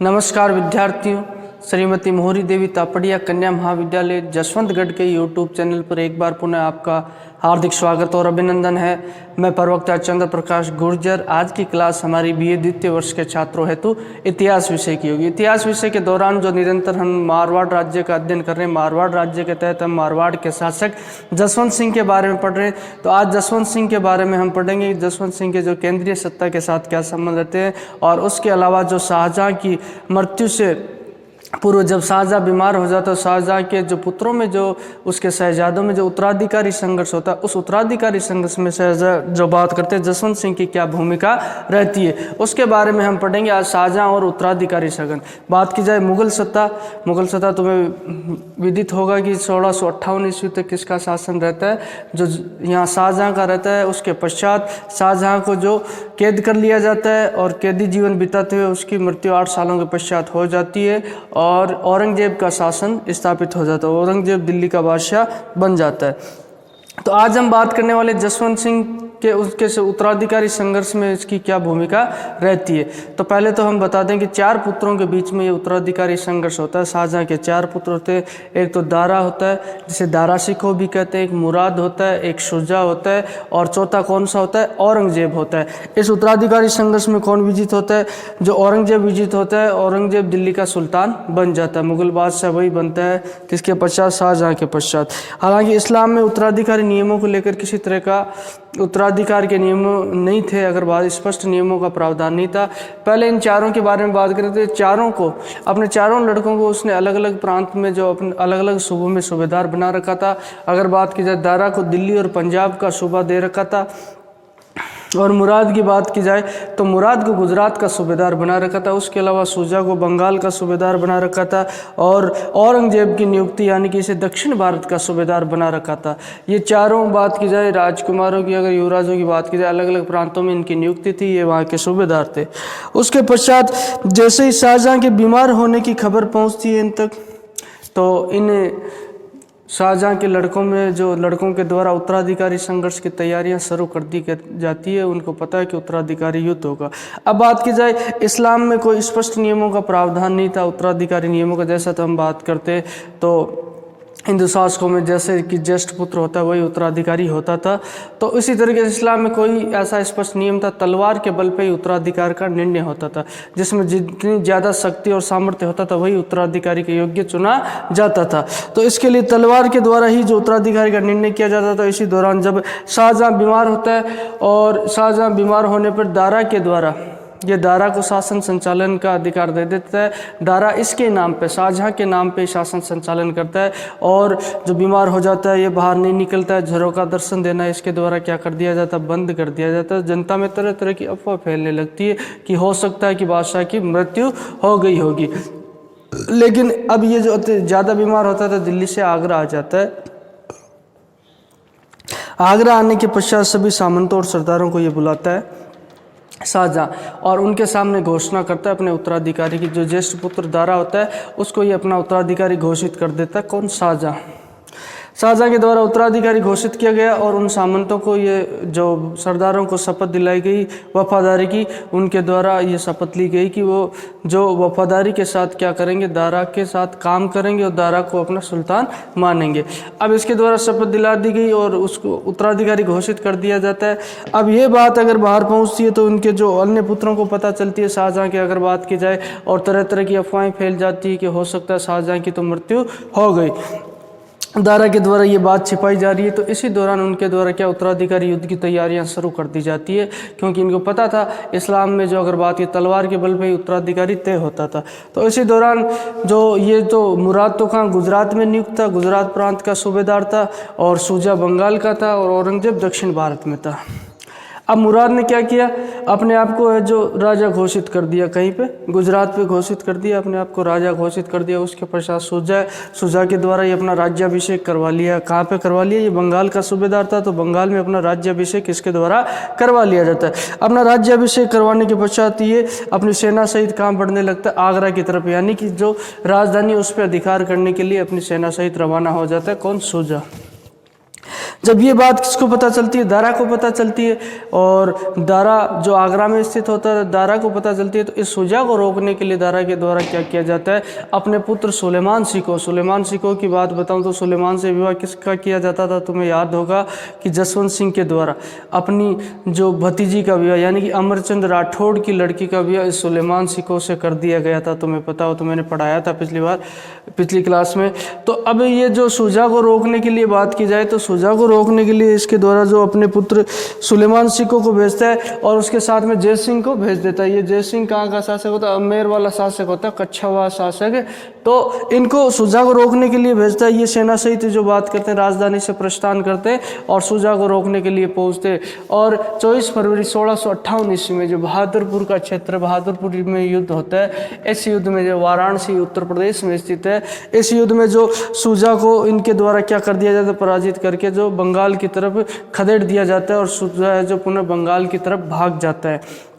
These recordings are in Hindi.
नमस्कार विद्यार्थियों, श्रीमती मोहरी देवी तापड़िया कन्या महाविद्यालय जसवंतगढ़ के यूट्यूब चैनल पर एक बार पुनः आपका हार्दिक स्वागत और अभिनंदन है। मैं प्रवक्ता चंद्र प्रकाश गुर्जर। आज की क्लास हमारी बीए द्वितीय वर्ष के छात्रों हेतु इतिहास विषय की होगी। इतिहास विषय के दौरान जो निरंतर हम मारवाड़ राज्य का अध्ययन कर रहे हैं, मारवाड़ राज्य के तहत हम मारवाड़ के शासक जसवंत सिंह के बारे में पढ़ रहे हैं। तो आज जसवंत सिंह के बारे में हम पढ़ेंगे। जसवंत सिंह के जो केंद्रीय सत्ता के साथ क्या संबंध रहते हैं, और उसके अलावा जो शाहजहाँ की मृत्यु से पूर्व जब शाहजहाँ बीमार हो जाता है, शाहजहाँ के जो पुत्रों में जो उसके शहजादों में जो उत्तराधिकारी संघर्ष होता है, उस उत्तराधिकारी संघर्ष में शाहजहाँ जो बात करते हैं जसवंत सिंह की क्या भूमिका रहती है, उसके बारे में हम पढ़ेंगे आज। शाहजहाँ और उत्तराधिकारी संघर्ष। बात की जाए मुगल सत्ता तुम्हें विदित होगा कि 1658 ईस्वी तक किसका शासन रहता है, जो यहाँ शाहजहाँ का रहता है। उसके पश्चात शाहजहाँ को जो कैद कर लिया जाता है और कैदी जीवन बिताते हुए उसकी मृत्यु 8 सालों के पश्चात हो जाती है और औरंगजेब का शासन स्थापित हो जाता है। औरंगजेब दिल्ली का बादशाह बन जाता है। तो आज हम बात करने वाले जसवंत सिंह के उसके से उत्तराधिकारी संघर्ष में इसकी क्या भूमिका रहती है। तो पहले तो हम बता दें कि 4 पुत्रों के बीच में ये उत्तराधिकारी संघर्ष होता है। शाहजहाँ के 4 पुत्र होते हैं। एक तो दारा होता है, जिसे दारा शिकोह भी कहते हैं, एक मुराद होता है, एक शुजा होता है, और चौथा कौन सा होता है, औरंगजेब होता है। इस उत्तराधिकारी संघर्ष में कौन विजित होता है, जो औरंगजेब विजित होता है। औरंगजेब दिल्ली का सुल्तान बन जाता है। मुगल बादशाह वही बनता है किसके पश्चात, शाहजहाँ के पश्चात। हालांकि इस्लाम में उत्तराधिकारी नियमों को लेकर किसी तरह का उत्तराधिकार के नियम नहीं थे, अगर बात स्पष्ट नियमों का प्रावधान नहीं था। पहले इन चारों के बारे में बात करें तो चारों को, अपने चारों लड़कों को उसने अलग अलग प्रांत में जो अपने अलग अलग सूबों में सूबेदार बना रखा था। अगर बात की जाए दारा को दिल्ली और पंजाब का सूबा दे रखा था, और मुराद की बात की जाए तो मुराद को गुजरात का सूबेदार बना रखा था। उसके अलावा शुजा को बंगाल का सूबेदार बना रखा था, और औरंगजेब की नियुक्ति यानी कि इसे दक्षिण भारत का सूबेदार बना रखा था। ये चारों बात की जाए राजकुमारों की, अगर युवराजों की बात की जाए, अलग अलग प्रांतों में इनकी नियुक्ति थी, ये वहाँ के सूबेदार थे। उसके पश्चात जैसे ही शाहजहाँ के बीमार होने की खबर पहुँचती है इन तक, तो इन शाहजहाँ के लड़कों के द्वारा उत्तराधिकारी संघर्ष की तैयारियां शुरू कर दी जाती है। उनको पता है कि उत्तराधिकारी युद्ध होगा। अब बात की जाए, इस्लाम में कोई स्पष्ट नियमों का प्रावधान नहीं था उत्तराधिकारी नियमों का। जैसा तो हम बात करते तो हिंदू शासकों में जैसे कि ज्येष्ठ पुत्र होता है वही उत्तराधिकारी होता था, तो इसी तरीके से इस्लाम में कोई ऐसा स्पष्ट नियम था। तलवार के बल पे ही उत्तराधिकार का निर्णय होता था, जिसमें जितनी ज़्यादा शक्ति और सामर्थ्य होता था वही उत्तराधिकारी के योग्य चुना जाता था। तो इसके लिए तलवार के द्वारा ही जो उत्तराधिकारी का निर्णय किया जाता था। इसी दौरान जब शाहजहाँ बीमार होता है, और शाहजहाँ बीमार होने पर दारा के द्वारा, ये दारा को शासन संचालन का अधिकार दे देता है। दारा इसके नाम पे, शाहजहाँ के नाम पे शासन संचालन करता है, और जो बीमार हो जाता है ये बाहर नहीं निकलता है। झरों का दर्शन देना इसके द्वारा क्या कर दिया जाता है, बंद कर दिया जाता है। जनता में तरह तरह की अफवाह फैलने लगती है कि हो सकता है कि बादशाह की मृत्यु हो गई होगी। लेकिन अब ये जो ज़्यादा बीमार होता है तो दिल्ली से आगरा आ जाता है। आगरा आने के पश्चात सभी सामंतों और सरदारों को ये बुलाता है शाहजहाँ, और उनके सामने घोषणा करता है अपने उत्तराधिकारी की। जो ज्येष्ठ पुत्र दारा होता है उसको ये अपना उत्तराधिकारी घोषित कर देता है। कौन? शाहजहाँ। शाहजहाँ के द्वारा उत्तराधिकारी घोषित किया गया, और उन सामंतों को ये जो सरदारों को शपथ दिलाई गई वफादारी की, उनके द्वारा ये शपथ ली गई कि वो जो वफादारी के साथ क्या करेंगे, दारा के साथ काम करेंगे और दारा को अपना सुल्तान मानेंगे। अब इसके द्वारा शपथ दिला दी गई और उसको उत्तराधिकारी घोषित कर दिया जाता है। अब ये बात अगर बाहर पहुँचती है तो उनके जो अन्य पुत्रों को पता चलती है शाहजहाँ की, अगर बात की जाए, और तरह तरह की अफवाहें फैल जाती है कि हो सकता है शाहजहाँ की तो मृत्यु हो गई। दारा के द्वारा ये बात छिपाई जा रही है। तो इसी दौरान उनके द्वारा क्या उत्तराधिकारी युद्ध की तैयारियां शुरू कर दी जाती है, क्योंकि इनको पता था इस्लाम में जो अगर बात की तलवार के बल पे ही उत्तराधिकारी तय होता था। तो इसी दौरान जो ये तो मुराद तो कहाँ गुजरात में नियुक्त था, गुजरात प्रांत का सूबेदार था, और शुजा बंगाल का था, और औरंगजेब दक्षिण भारत में था। अब मुराद ने क्या किया, अपने आप को जो राजा घोषित कर दिया, कहीं पे गुजरात पे घोषित कर दिया, अपने आप को राजा घोषित कर दिया। उसके पश्चात शुजा के द्वारा ये अपना राज्याभिषेक करवा लिया। कहाँ पे करवा लिया, ये बंगाल का सूबेदार था तो बंगाल में अपना राज्याभिषेक इसके द्वारा करवा लिया जाता है। अपना राज्याभिषेक करवाने के पश्चात ये अपनी सेना सहित कहाँ बढ़ने लगता है, आगरा की तरफ, यानी कि जो राजधानी उस पर अधिकार करने के लिए अपनी सेना सहित रवाना हो जाता है। कौन? शुजा। जब ये बात किसको पता चलती है, दारा को पता चलती है, और दारा जो आगरा में स्थित होता है, दारा को पता चलती है, तो इस शुजा को रोकने के लिए दारा के द्वारा क्या किया जाता है, अपने पुत्र सुलेमान सिको की बात बताऊं तो सुलेमान से विवाह किसका किया जाता था, तुम्हें याद होगा कि जसवंत सिंह के द्वारा अपनी जो भतीजी का विवाह यानी कि अमरचंद राठौड़ की लड़की का विवाह इस सुलेमान सिको से कर दिया गया था। तुम्हें पता हो तो मैंने पढ़ाया था पिछली क्लास में। तो अब ये जो शुजा को रोकने के लिए बात की जाए तो शुजा को रोकने के लिए इसके द्वारा जो अपने पुत्र सुलेमान सिको को भेजता है और उसके साथ में जय सिंह को भेज देता है। ये जय सिंह कहाँ का शासक होता है, अमेर वाला शासक होता है, कच्छावा शासक है। तो इनको शुजा को रोकने के लिए भेजता है। ये सेना सहित जो बात करते हैं राजधानी से प्रस्थान करते हैं और शुजा को रोकने के लिए पहुंचते हैं। और 24 फरवरी 1658 ईस्वी में जो बहादुरपुर का क्षेत्र, बहादुरपुर में युद्ध होता है, इस युद्ध में जो वाराणसी उत्तर प्रदेश में स्थित है, इस युद्ध में जो शुजा को इनके द्वारा क्या कर दिया जाता है, पराजित करके जो बंगाल की तरफ खदेड़ दिया जाता है और शुजा है जो पुनः बंगाल की तरफ भाग जाता है।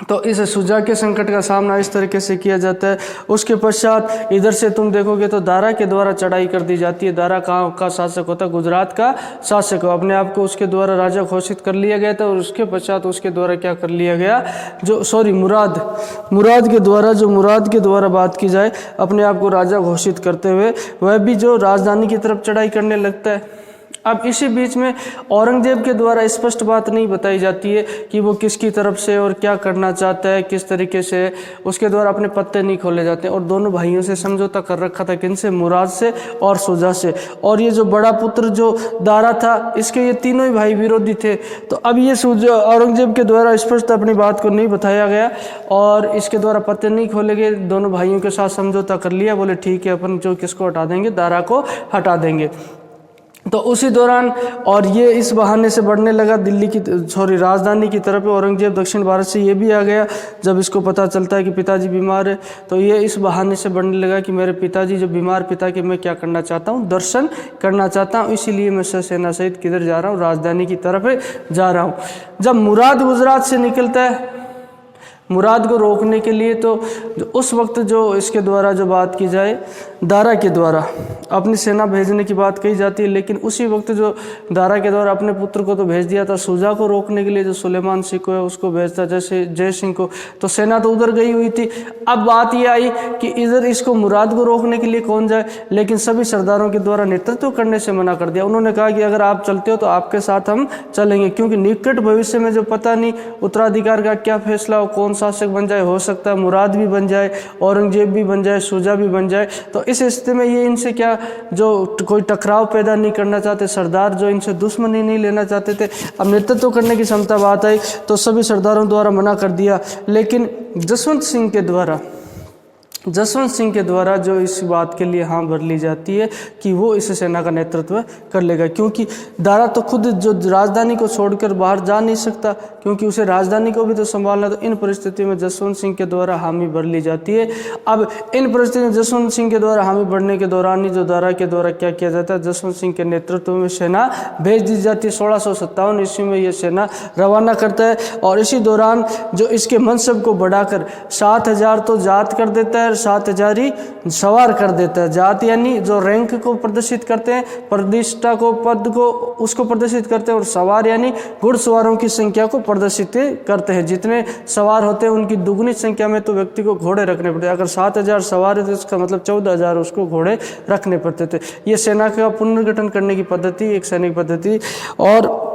तो इस शुजा के संकट का सामना इस तरीके से किया जाता है। उसके पश्चात इधर से तुम देखोगे तो दारा के द्वारा चढ़ाई कर दी जाती है। दारा कहाँ का शासक होता है, गुजरात का शासक हो, अपने आप को उसके द्वारा राजा घोषित कर लिया गया था। और उसके पश्चात उसके द्वारा क्या कर लिया गया, मुराद के द्वारा बात की जाए, अपने आप को राजा घोषित करते हुए वह भी जो राजधानी की तरफ चढ़ाई करने लगता है। अब इसी बीच में औरंगजेब के द्वारा स्पष्ट बात नहीं बताई जाती है कि वो किसकी तरफ से और क्या करना चाहता है, किस तरीके से। उसके द्वारा अपने पत्ते नहीं खोले जाते और दोनों भाइयों से समझौता कर रखा था, किनसे, मुराद से और शुजा से। और ये जो बड़ा पुत्र जो दारा था, इसके ये तीनों ही भाई विरोधी थे। तो अब ये औरंगजेब के द्वारा स्पष्ट अपनी बात को नहीं बताया गया और इसके द्वारा पत्ते नहीं खोले गए। दोनों भाइयों के साथ समझौता कर लिया, बोले ठीक है अपन जो किसको हटा देंगे, दारा को हटा देंगे। तो उसी दौरान और ये इस बहाने से बढ़ने लगा राजधानी की तरफ। औरंगजेब दक्षिण भारत से ये भी आ गया। जब इसको पता चलता है कि पिताजी बीमार है तो ये इस बहाने से बढ़ने लगा कि मेरे पिताजी जो बीमार पिता के मैं क्या करना चाहता हूँ, दर्शन करना चाहता हूँ, इसीलिए मैं सेना सहित किधर जा रहा हूँ, राजधानी की तरफ जा रहा हूँ। जब मुराद गुजरात से निकलता है मुराद को रोकने के लिए, तो उस वक्त जो इसके द्वारा जो बात की जाए, दारा के द्वारा अपनी सेना भेजने की बात कही जाती है। लेकिन उसी वक्त जो दारा के द्वारा अपने पुत्र को तो भेज दिया था, शुजा को रोकने के लिए जो सुलेमान सिंह को है उसको भेजता जैसे जय सिंह को। तो सेना तो उधर गई हुई थी। अब बात ये आई कि इधर इसको मुराद को रोकने के लिए कौन जाए, लेकिन सभी सरदारों के द्वारा नेतृत्व करने से मना कर दिया। उन्होंने कहा कि अगर आप चलते हो तो आपके साथ हम चलेंगे, क्योंकि निकट भविष्य में जो पता नहीं उत्तराधिकार का क्या फैसला हो, कौन शासक बन जाए, हो सकता है मुराद भी बन जाए, औरंगजेब भी बन जाए, शुजा भी बन जाए। तो इस स्थिति में ये इनसे क्या जो कोई टकराव पैदा नहीं करना चाहते, सरदार जो इनसे दुश्मनी नहीं लेना चाहते थे। अब नेतृत्व करने की क्षमता बात आई तो सभी सरदारों द्वारा मना कर दिया। लेकिन जसवंत सिंह के द्वारा जो इस बात के लिए हाँ भर ली जाती है कि वो इस सेना का नेतृत्व कर लेगा, क्योंकि दारा तो खुद जो राजधानी को छोड़कर बाहर जा नहीं सकता, क्योंकि उसे राजधानी को भी तो संभालना। तो इन परिस्थितियों में जसवंत सिंह के द्वारा हामी भर ली जाती है। अब इन परिस्थितियों में जसवंत सिंह के द्वारा हामी भरने के दौरान ही जो दारा के द्वारा क्या किया जाता है, जसवंत सिंह के नेतृत्व में सेना भेज दी जाती है। 1657 ईस्वी में ये सेना रवाना करता है और इसी दौरान जो इसके मनसब को बढ़ाकर 7000 तो जात कर देता है, 7000 ही सवार कर देता है। जात यानी जो रैंक को प्रदर्शित करते हैं, प्रतिष्ठा को, पद को, उसको प्रदर्शित करते हैं। और सवार यानी घुड़सवारों की संख्या को प्रदर्शित करते हैं। जितने सवार होते हैं उनकी दुगुनी संख्या में तो व्यक्ति को घोड़े रखने पड़ते हैं। अगर 7000 सवार है तो इसका मतलब 14000 उसको घोड़े रखने पड़ते थे। ये सेना का पुनर्गठन करने की पद्धति, एक सैनिक पद्धति। और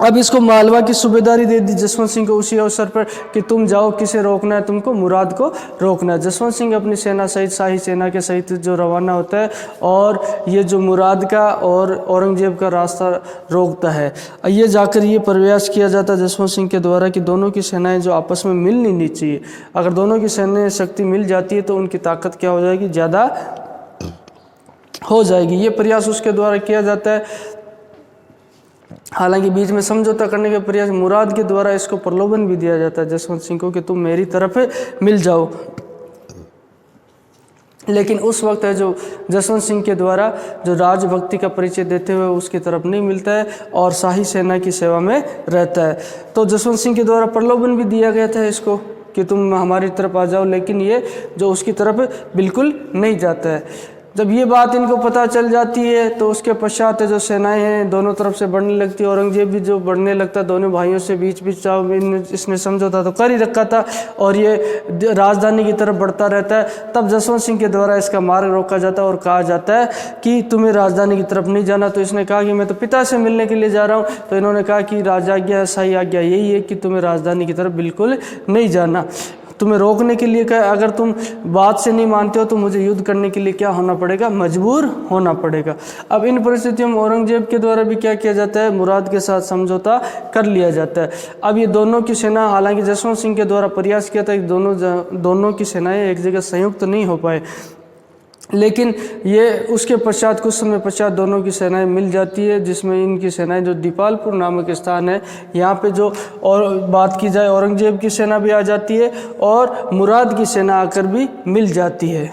अब इसको मालवा की सूबेदारी दे दी जसवंत सिंह को उसी अवसर पर कि तुम जाओ, किसे रोकना है तुमको, मुराद को रोकना है। जसवंत सिंह अपनी सेना सहित, शाही सेना के सहित जो रवाना होता है और ये जो मुराद का और औरंगजेब का रास्ता रोकता है। ये जाकर ये प्रयास किया जाता है जसवंत सिंह के द्वारा कि दोनों की सेनाएं जो आपस में मिल नहीं चाहिए। अगर दोनों की सैन्य शक्ति मिल जाती है तो उनकी ताकत क्या हो जाएगी, ज़्यादा हो जाएगी। ये प्रयास उसके द्वारा किया जाता है। हालांकि बीच में समझौता करने के प्रयास मुराद के द्वारा इसको प्रलोभन भी दिया जाता है जसवंत सिंह को कि तुम मेरी तरफ मिल जाओ। लेकिन उस वक्त है जो जसवंत सिंह के द्वारा जो राजभक्ति का परिचय देते हुए उसकी तरफ नहीं मिलता है और शाही सेना की सेवा में रहता है। तो जसवंत सिंह के द्वारा प्रलोभन भी दिया गया था इसको कि तुम हमारी तरफ आ जाओ, लेकिन ये जो उसकी तरफ बिल्कुल नहीं जाता है। जब ये बात इनको पता चल जाती है तो उसके पश्चात जो सेनाएं हैं दोनों तरफ से बढ़ने लगती है। औरंगजेब भी जो बढ़ने लगता, दोनों भाइयों से बीच इसने समझौता तो कर ही रखा था और ये राजधानी की तरफ बढ़ता रहता है। तब जसवंत सिंह के द्वारा इसका मार्ग रोका जाता है और कहा जाता है कि तुम्हें राजधानी की तरफ नहीं जाना। तो इसने कहा कि मैं तो पिता से मिलने के लिए जा रहा हूँ। तो इन्होंने कहा कि राजाज्ञा, सही आज्ञा यही है कि तुम्हें राजधानी की तरफ बिल्कुल नहीं जाना। तुम्हें रोकने के लिए क्या, अगर तुम बात से नहीं मानते हो तो मुझे युद्ध करने के लिए क्या होना पड़ेगा, मजबूर होना पड़ेगा। अब इन परिस्थितियों में औरंगजेब के द्वारा भी क्या किया जाता है, मुराद के साथ समझौता कर लिया जाता है। अब ये दोनों की सेना, हालांकि जसवंत सिंह के द्वारा प्रयास किया था कि दोनों की सेनाएं एक जगह संयुक्त नहीं हो पाए, लेकिन ये उसके पश्चात कुछ समय पश्चात दोनों की सेनाएं मिल जाती है, जिसमें इनकी सेनाएं जो दीपालपुर नामक स्थान है, यहाँ पे जो और बात की जाए औरंगजेब की सेना भी आ जाती है और मुराद की सेना आकर भी मिल जाती है।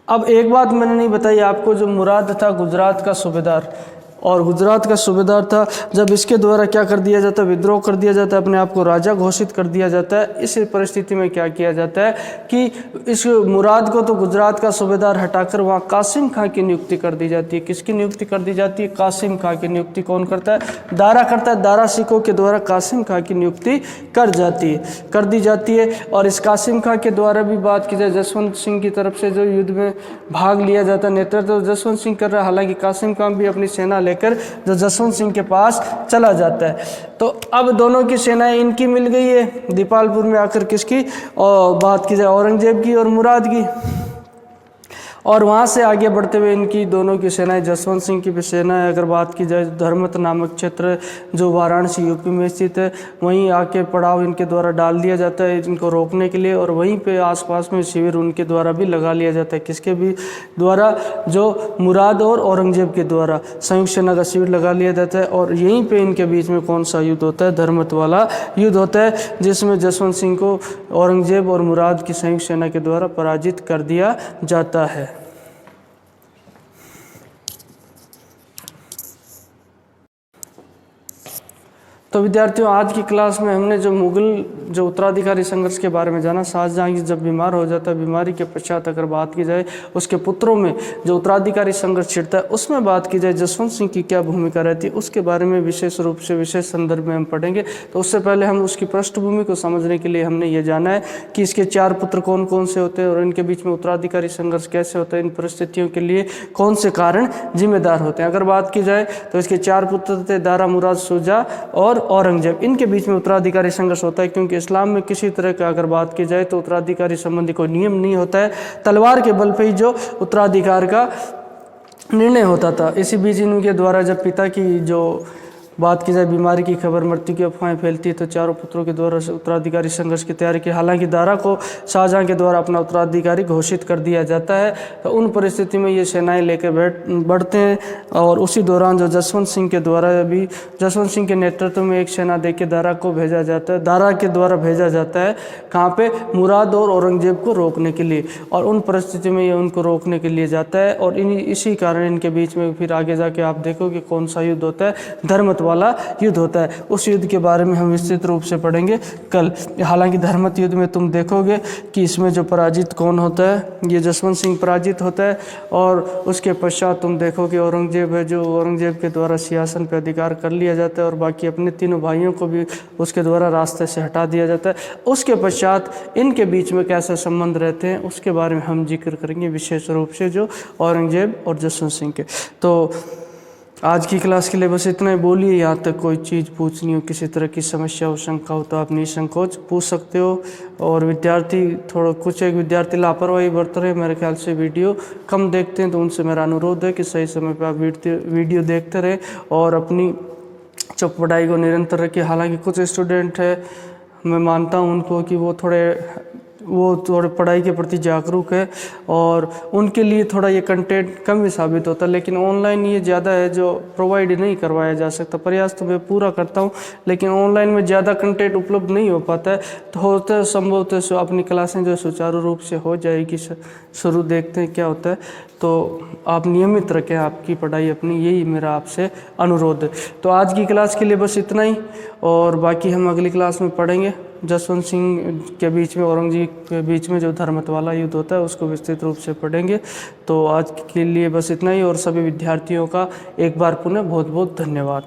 अब एक बात मैंने नहीं बताई आपको, जो मुराद था गुजरात का सूबेदार और गुजरात का सूबेदार था, जब इसके द्वारा क्या कर दिया जाता है, विद्रोह कर दिया जाता है, अपने आप को राजा घोषित कर दिया जाता है। इस परिस्थिति में क्या किया जाता है कि इस मुराद को तो गुजरात का सूबेदार हटाकर वहाँ कासिम खां की नियुक्ति कर दी जाती है। किसकी नियुक्ति कर दी जाती है, कासिम खां की नियुक्ति कौन करता है, दारा करता है। दारा सिखों के द्वारा कासिम खां की नियुक्ति कर दी जाती है। और इस कासिम खां के द्वारा भी बात की जाए, जसवंत सिंह की तरफ से जो युद्ध में भाग लिया जाता है, नेतृत्व तो जसवंत सिंह कर रहा है, हालांकि कासिम खां भी अपनी सेना लेकर जो जसवंत सिंह के पास चला जाता है। तो अब दोनों की सेनाएं इनकी मिल गई है दीपालपुर में आकर, किसकी, और बात की जाए औरंगजेब की और मुराद की। और वहाँ से आगे बढ़ते हुए इनकी दोनों की सेनाएं, जसवंत सिंह की भी सेना है, अगर बात की जाए धर्मत नामक क्षेत्र जो वाराणसी यूपी में स्थित है, वहीं आके पड़ाव इनके द्वारा डाल दिया जाता है इनको रोकने के लिए। और वहीं पे आसपास में शिविर उनके द्वारा भी लगा लिया जाता है, किसके भी द्वारा, जो मुराद और औरंगजेब के द्वारा संयुक्त सेना का शिविर लगा लिया जाता है। और यहीं पर इनके बीच में कौन सा युद्ध होता है, धर्मत वाला युद्ध होता है, जिसमें जसवंत सिंह को औरंगजेब और मुराद की संयुक्त सेना के द्वारा पराजित कर दिया जाता है। तो विद्यार्थियों, आज की क्लास में हमने जो मुगल जो उत्तराधिकारी संघर्ष के बारे में जाना, शाहजहां जब बीमार हो जाता है, बीमारी के पश्चात अगर बात की जाए उसके पुत्रों में जो उत्तराधिकारी संघर्ष छिड़ता है, उसमें बात की जाए जसवंत सिंह की क्या भूमिका रहती है, उसके बारे में विशेष रूप से विशेष संदर्भ में हम पढ़ेंगे। तो उससे पहले हम उसकी पृष्ठभूमि को समझने के लिए हमने ये जाना है कि इसके 4 पुत्र कौन कौन से होते हैं और इनके बीच में उत्तराधिकारी संघर्ष कैसे होता है, इन परिस्थितियों के लिए कौन से कारण जिम्मेदार होते हैं। अगर बात की जाए तो इसके 4 पुत्र थे, दारा, मुराद, शुजा और औरंगजेब। इनके बीच में उत्तराधिकारी संघर्ष होता है, क्योंकि इस्लाम में किसी तरह का अगर बात की जाए तो उत्तराधिकारी संबंधी कोई नियम नहीं होता है, तलवार के बल पे ही जो उत्तराधिकार का निर्णय होता था। इसी बीच इनके द्वारा जब पिता की जो बात की जाए बीमारी की खबर, मृत्यु की अफवाहें फैलती है, तो चारों पुत्रों के द्वारा उत्तराधिकारी संघर्ष की तैयारी की। हालांकि दारा को शाहजहां के द्वारा अपना उत्तराधिकारी घोषित कर दिया जाता है। तो उन परिस्थिति में ये सेनाएं लेकर बढ़ते हैं और उसी दौरान जो जसवंत सिंह के द्वारा भी, जसवंत सिंह के नेतृत्व में एक सेना देके दारा को भेजा जाता है, दारा के द्वारा भेजा जाता है कहाँ पे, मुराद और औरंगजेब को रोकने के लिए। और उन परिस्थिति में ये उनको रोकने के लिए जाता है और इसी कारण इनके बीच में फिर आगे जाके आप देखोगे कौन सा युद्ध होता है, धर्मत वाला युद्ध होता है। उस युद्ध के बारे में हम विस्तृत रूप से पढ़ेंगे कल। हालांकि धर्मत युद्ध में तुम देखोगे कि इसमें जो पराजित कौन होता है, ये जसवंत सिंह पराजित होता है। और उसके पश्चात तुम देखोगे औरंगजेब है, जो औरंगजेब के द्वारा सिंहासन पर अधिकार कर लिया जाता है और बाकी अपने तीनों भाइयों को भी उसके द्वारा रास्ते से हटा दिया जाता है। उसके पश्चात इनके बीच में कैसे संबंध रहते हैं उसके बारे में हम जिक्र करेंगे विशेष रूप से, जो औरंगजेब और जसवंत सिंह के। तो आज की क्लास के लिए बस इतना ही। बोलिए यहाँ तक कोई चीज़ पूछनी हो, किसी तरह की समस्या हो, शंका हो, तो आप निसंकोच पूछ सकते हो। और विद्यार्थी एक विद्यार्थी लापरवाही बरत रहे, मेरे ख्याल से वीडियो कम देखते हैं, तो उनसे मेरा अनुरोध है कि सही समय पर आप वीडियो देखते रहें और अपनी पढ़ाई को निरंतर रखिए। हालांकि कुछ स्टूडेंट है, मैं मानता हूँ उनको कि वो थोड़े पढ़ाई के प्रति जागरूक है और उनके लिए थोड़ा ये कंटेंट कम ही साबित होता है, लेकिन ऑनलाइन ये ज़्यादा है जो प्रोवाइड नहीं करवाया जा सकता। प्रयास तो मैं पूरा करता हूँ, लेकिन ऑनलाइन में ज़्यादा कंटेंट उपलब्ध नहीं हो पाता है। तो होता है संभवतः अपनी क्लासें जो सुचारू रूप से हो जाएगी, शुरू देखते हैं क्या होता है। तो आप नियमित रखें आपकी पढ़ाई अपनी, यही मेरा आपसे अनुरोध है। तो आज की क्लास के लिए बस इतना ही और बाकी हम अगली क्लास में पढ़ेंगे। जसवंत सिंह के बीच में, औरंगजेब के बीच में जो धर्मत वाला युद्ध होता है उसको विस्तृत रूप से पढ़ेंगे। तो आज के लिए बस इतना ही, और सभी विद्यार्थियों का एक बार पुनः बहुत बहुत धन्यवाद।